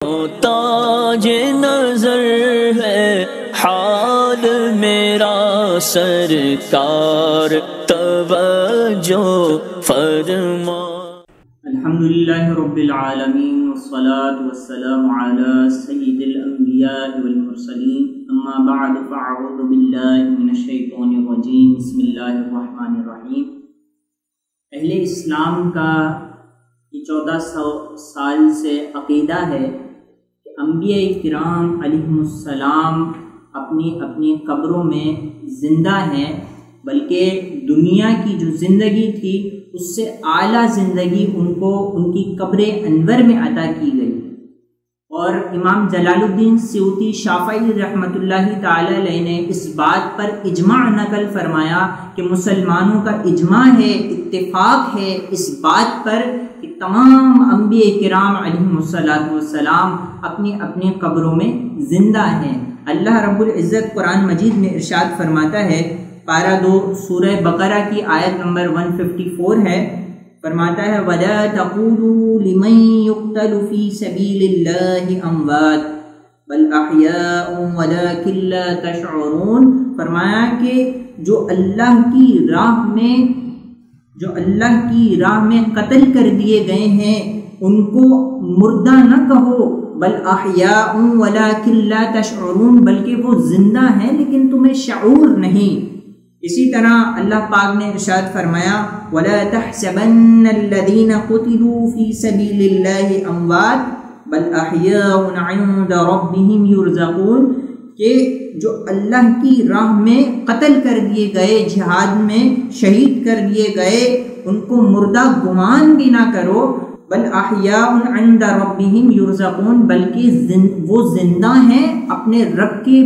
تاج نظر ہے حال میرا سرکار توجہ فرما۔ الحمدللہ رب العالمین والصلاة والسلام علی سید الانبیاء والمرسلین، اما بعد فاعوذ باللہ من الشیطان الرجیم، بسم اللہ الرحمن الرحیم۔ اہل اسلام کا یہ 1400 سال سے عقیدہ ہے کہ انبیاء کرام علیہم السلام اپنی اپنی قبروں میں زندہ ہیں، بلکہ دنیا کی جو زندگی تھی اس سے اعلیٰ زندگی ان کو ان کی قبر انور میں عطا کی گئی۔ اور امام جلال الدین سیوطی شافعی رحمۃ اللہ تعالی علیہ نے اس بات پر اجماع نقل فرمایا کہ مسلمانوں کا اجماع ہے، اتفاق ہے اس بات پر کہ تمام انبیاء کرام علیہم السلام اپنی اپنی قبروں میں زندہ ہیں۔ اللہ رب العزت قرآن مجید میں ارشاد فرماتا ہے، پارہ 2 سورہ بقرہ کی آیت نمبر 154 ہے، فرماتا ہے وَلَا تَقُولُوا لِمَن يُقْتَلُ فِي سَبِيلِ اللَّهِ أَمْوَاتٌ بَلْ أَحْيَاءٌ وَلَكِن لَّا تَشْعُرُونَ۔ فرمایا کہ جو اللہ کی راہ میں قتل کر دیے گئے ہیں ان کو مردہ نہ کہو، بل احیاء ولکن لا تشعرون، بلکہ وہ زندہ ہیں لیکن تمہیں شعور نہیں۔ اسی طرح اللہ پاک نے ارشاد فرمایا وَلَا تَحْسَبَنَّ الَّذِينَ قُتِلُوا فِي سَبِيلِ اللَّهِ أَمْوَاتٌ بَلْ أَحْيَاءٌ عِندَ رَبِّهِمْ يُرْزَقُونَ، کہ جو اللہ کی راہ میں قتل کر دیے گئے، جہاد میں شہید کر دیے گئے، ان کو مردہ گمان بھی نہ کرو، بل احیاء عند ربهم یرزقون، بلکہ وہ زندہ ہیں، اپنے رب کی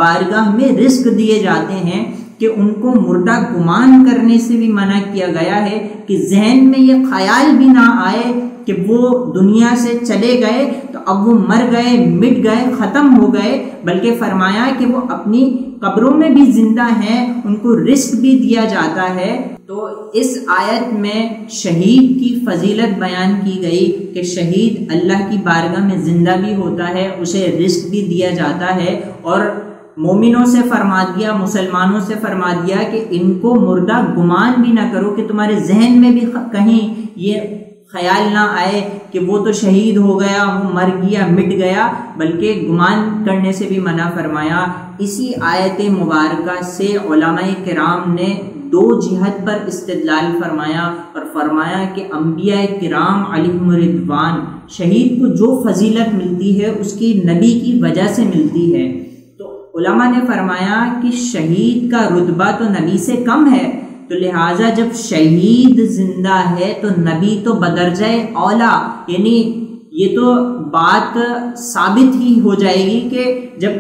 بارگاہ میں رزق دیے جاتے ہیں۔ کہ ان کو مردہ گمان کرنے سے بھی منع کیا گیا ہے، کہ ذہن میں یہ خیال بھی نہ آئے کہ وہ دنیا سے چلے گئے تو اب وہ مر گئے، مٹ گئے، ختم ہو گئے، بلکہ فرمایا کہ وہ اپنی قبروں میں بھی زندہ ہیں، ان کو رزق بھی دیا جاتا ہے۔ تو اس آیت میں شہید کی فضیلت بیان کی گئی کہ شہید اللہ کی بارگاہ میں زندہ بھی ہوتا ہے، اسے رزق بھی دیا جاتا ہے، اور مومنوں سے فرما دیا، مسلمانوں سے فرما دیا کہ ان کو مردہ گمان بھی نہ کرو، کہ تمہارے ذہن میں بھی کہیں یہ خیال نہ آئے کہ وہ تو شہید ہو گیا، وہ مر گیا، مٹ گیا، بلکہ گمان کرنے سے بھی منع فرمایا۔ اسی آیت مبارکہ سے علماء کرام نے 2 جہت پر استدلال فرمایا، اور فرمایا کہ انبیاء کرام علیہم رضوان شہید کو جو فضیلت ملتی ہے اس کی نبی کی وجہ سے ملتی ہے۔ علماء نے فرمایا کہ شہید کا رتبہ تو نبی سے کم ہے، تو لہٰذا جب شہید زندہ ہے تو نبی تو بدرجہ اولا، یعنی یہ تو بات ثابت ہی ہو جائے گی کہ جب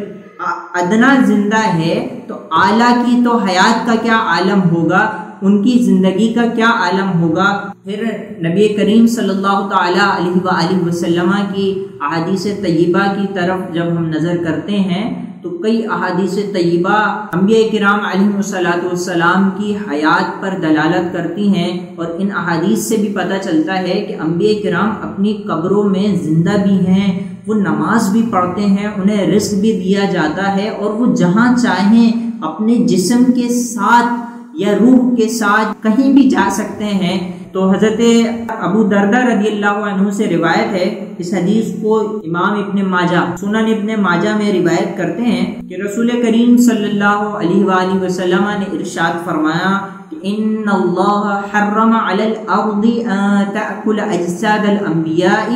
ادنا زندہ ہے تو اعلیٰ کی تو حیات کا کیا عالم ہوگا، ان کی زندگی کا کیا عالم ہوگا۔ پھر نبی کریم صلی اللہ تعالی علیہ وآلہ وسلم کی احادیث طیبہ کی طرف جب ہم نظر کرتے ہیں تو کئی احادیث طیبہ انبیاء کرام علیہ السلام کی حیات پر دلالت کرتی ہیں، اور ان احادیث سے بھی پتہ چلتا ہے کہ انبیاء کرام اپنی قبروں میں زندہ بھی ہیں، وہ نماز بھی پڑھتے ہیں، انہیں رزق بھی دیا جاتا ہے، اور وہ جہاں چاہیں اپنے جسم کے ساتھ یا روح کے ساتھ کہیں بھی جا سکتے ہیں۔ تو حضرت ابو دردہ رضی اللہ عنہ سے روایت ہے، اس حدیث کو امام ابن ماجہ سنن ابن ماجہ میں روایت کرتے ہیں کہ رسول کریم صلی اللہ علیہ وآلہ وسلم نے ارشاد فرمایا کہ ان اللہ حرم علی الارض ان تأکل اجساد الانبیاء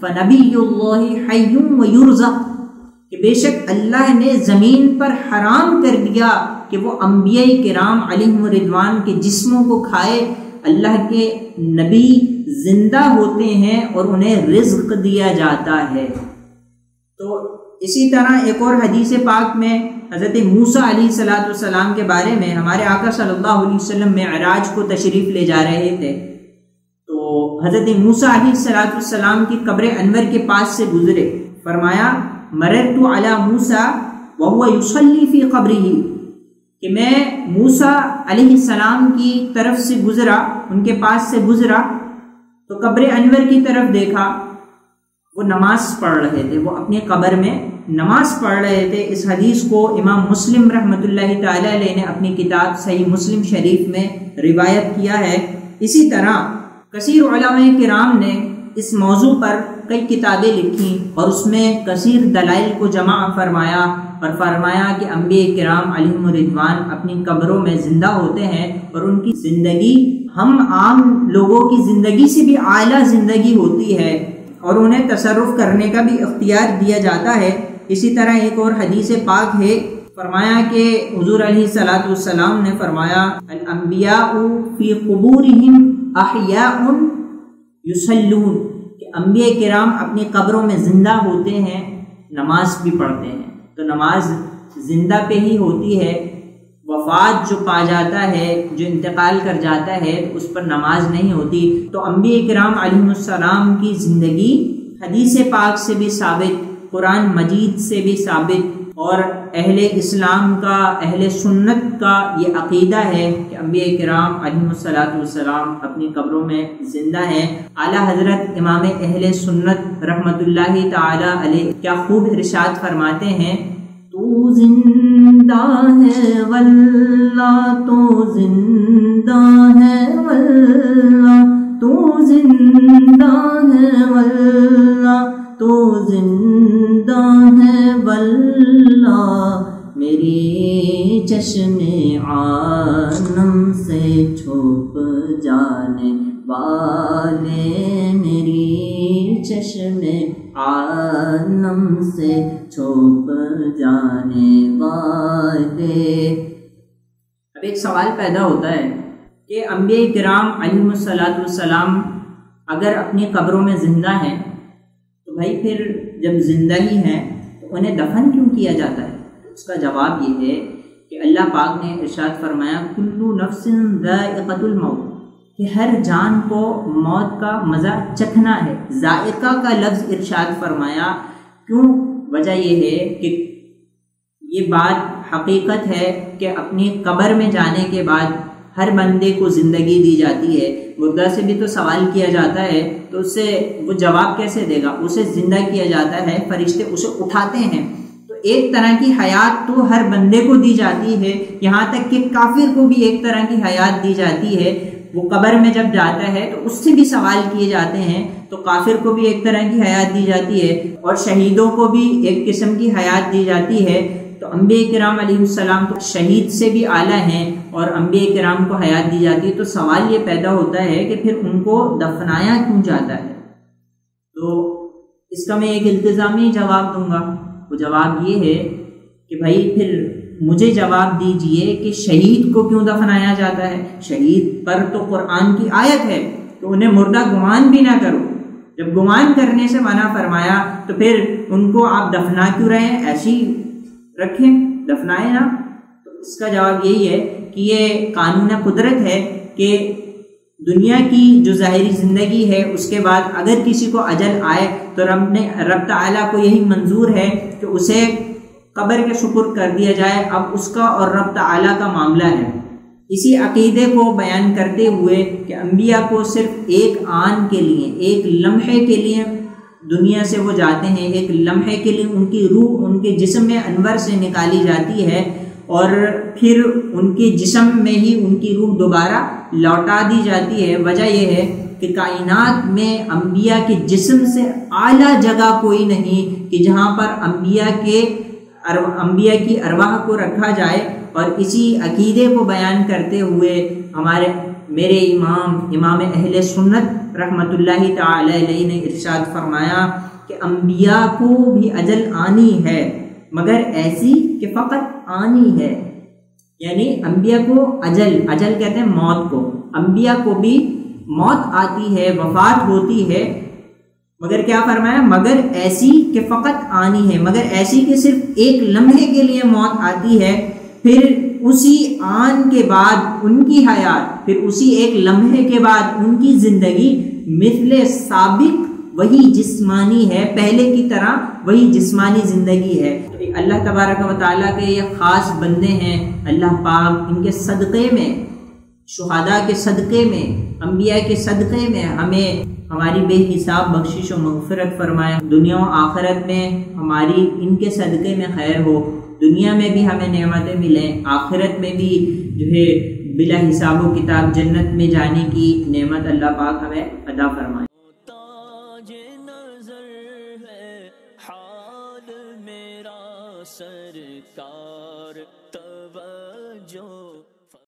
فنبی اللہ حی ویرزق، کہ بے شک اللہ نے زمین پر حرام کر دیا کہ وہ انبیاء کرام علیہم رضوان کے جسموں کو کھائے، اللہ کے نبی زندہ ہوتے ہیں اور انہیں رزق دیا جاتا ہے۔ تو اسی طرح ایک اور حدیث پاک میں حضرت موسیٰ علیہ السلام کے بارے میں ہمارے آقا صلی اللہ علیہ وسلم معراج کو تشریف لے جا رہے تھے، تو حضرت موسیٰ علیہ السلام کی قبر انور کے پاس سے گزرے، فرمایا مررت علی موسیٰ وہو یصلی فی قبرہ، کہ میں موسیٰ علیہ السلام کی طرف سے گزرا، ان کے پاس سے گزرا تو قبر انور کی طرف دیکھا، وہ نماز پڑھ رہے تھے، وہ اپنی قبر میں نماز پڑھ رہے تھے۔ اس حدیث کو امام مسلم رحمۃ اللہ تعالی علیہ نے اپنی کتاب صحیح مسلم شریف میں روایت کیا ہے۔ اسی طرح کثیر علماء کرام نے اس موضوع پر کئی کتابیں لکھی اور اس میں کثیر دلائل کو جمع فرمایا اور فرمایا کہ انبیاء کرام علیہم رضوان اپنی قبروں میں زندہ ہوتے ہیں اور ان کی زندگی ہم عام لوگوں کی زندگی سے بھی اعلیٰ زندگی ہوتی ہے اور انہیں تصرف کرنے کا بھی اختیار دیا جاتا ہے۔ اسی طرح ایک اور حدیث پاک ہے، فرمایا کہ حضور علیہ الصلوۃ والسلام نے فرمایا الانبیاء فی قبورہم احیاء یصلون، کہ انبیاء کرام اپنی قبروں میں زندہ ہوتے ہیں، نماز بھی پڑھتے ہیں۔ تو نماز زندہ پہ ہی ہوتی ہے، وفات جو پا جاتا ہے، جو انتقال کر جاتا ہے، تو اس پر نماز نہیں ہوتی۔ تو انبیاء کرام علیہ السلام کی زندگی حدیث پاک سے بھی ثابت، قرآن مجید سے بھی ثابت، اور اہل اسلام کا، اہل سنت کا یہ عقیدہ ہے کہ انبیاء کرام علیہ السلام اپنی قبروں میں زندہ ہیں۔ اعلیٰ حضرت امام اہل سنت رحمۃ اللہ تعالی علیہ کیا خوب ارشاد فرماتے ہیں، تو زندہ ہے واللہ، تو زندہ ہے واللہ، تو زندہ ہے واللہ، تو زندہ ہے واللہ، میری چشم عالم سے چھپ جانے والے، میری چشم عالم سے چھپ جانے والے۔ اب ایک سوال پیدا ہوتا ہے کہ انبیاء کرام علیہم السلام اگر اپنی قبروں میں زندہ ہیں تو بھائی پھر جب زندہ ہی ہیں تو انہیں دفن کیوں کیا جاتا ہے؟ اس کا جواب یہ ہے کہ اللہ پاک نے ارشاد فرمایا کل نفس ذائقۃ الموت، کہ ہر جان کو موت کا مزہ چکھنا ہے۔ ذائقہ کا لفظ ارشاد فرمایا، کیوں؟ وجہ یہ ہے کہ یہ بات حقیقت ہے کہ اپنی قبر میں جانے کے بعد ہر بندے کو زندگی دی جاتی ہے۔ مردہ سے بھی تو سوال کیا جاتا ہے، تو اس سے وہ جواب کیسے دے گا؟ اسے زندہ کیا جاتا ہے، فرشتے اسے اٹھاتے ہیں۔ تو ایک طرح کی حیات تو ہر بندے کو دی جاتی ہے، یہاں تک کہ کافر کو بھی ایک طرح کی حیات دی جاتی ہے۔ وہ قبر میں جب جاتا ہے تو اس سے بھی سوال کیے جاتے ہیں، تو کافر کو بھی ایک طرح کی حیات دی جاتی ہے اور شہیدوں کو بھی ایک قسم کی حیات دی جاتی ہے۔ تو انبیاء کرام علیہ السلام تو شہید سے بھی اعلیٰ ہیں اور انبیاء کرام کو حیات دی جاتی ہے۔ تو سوال یہ پیدا ہوتا ہے کہ پھر ان کو دفنایا کیوں جاتا ہے؟ تو اس کا میں ایک التزامی جواب دوں گا۔ وہ جواب یہ ہے کہ بھائی پھر مجھے جواب دیجئے کہ شہید کو کیوں دفنایا جاتا ہے؟ شہید پر تو قرآن کی آیت ہے کہ انہیں مردہ گمان بھی نہ کرو۔ جب گمان کرنے سے منع فرمایا تو پھر ان کو آپ دفنا کیوں رہے ہیں؟ ایسی رکھیں، دفنائیں نا۔ تو اس کا جواب یہی ہے کہ یہ قانون قدرت ہے کہ دنیا کی جو ظاہری زندگی ہے اس کے بعد اگر کسی کو اجل آئے تو رب تعالیٰ کو یہی منظور ہے کہ اسے قبر کے سپرد کر دیا جائے۔ اب اس کا اور رب تعالیٰ کا معاملہ ہے۔ اسی عقیدے کو بیان کرتے ہوئے کہ انبیاء کو صرف ایک آن کے لیے، ایک لمحے کے لیے دنیا سے وہ جاتے ہیں، ایک لمحے کے لیے ان کی روح ان کے جسم انور سے نکالی جاتی ہے اور پھر ان کے جسم میں ہی ان کی روح دوبارہ لوٹا دی جاتی ہے۔ وجہ یہ ہے کہ کائنات میں انبیاء کے جسم سے اعلیٰ جگہ کوئی نہیں کہ جہاں پر انبیاء کی ارواح کو رکھا جائے۔ اور اسی عقیدے کو بیان کرتے ہوئے میرے امام اہل سنت رحمۃ اللہ تعالی علیہ نے ارشاد فرمایا کہ انبیاء کو بھی اجل آنی ہے مگر ایسی کہ فقط آنی ہے، یعنی انبیاء کو اجل کہتے ہیں موت کو، انبیاء کو بھی موت آتی ہے، وفات ہوتی ہے، مگر کیا فرمایا؟ مگر ایسی کہ فقط آنی ہے، مگر ایسی کہ صرف ایک لمحے کے لیے موت آتی ہے، پھر اسی آن کے بعد ان کی حیات، پھر اسی ایک لمحے کے بعد ان کی زندگی مثل سابق وہی جسمانی ہے، پہلے کی طرح وہی جسمانی زندگی ہے۔ تو اللہ تبارک و تعالیٰ کے یہ خاص بندے ہیں، اللہ پاک ان کے صدقے میں شہداء کے صدقے میں، انبیاء کے صدقے میں ہمیں ہماری بے حساب بخشش و مغفرت فرمائے، دنیا و آخرت میں ہماری ان کے صدقے میں خیر ہو، دنیا میں بھی ہمیں نعمتیں ملیں، آخرت میں بھی جو ہے بلا حساب و کتاب جنت میں جانے کی نعمت اللہ پاک ہمیں عطا فرمائے۔ تاج نظر ہے حال میرا سرکار، توجہ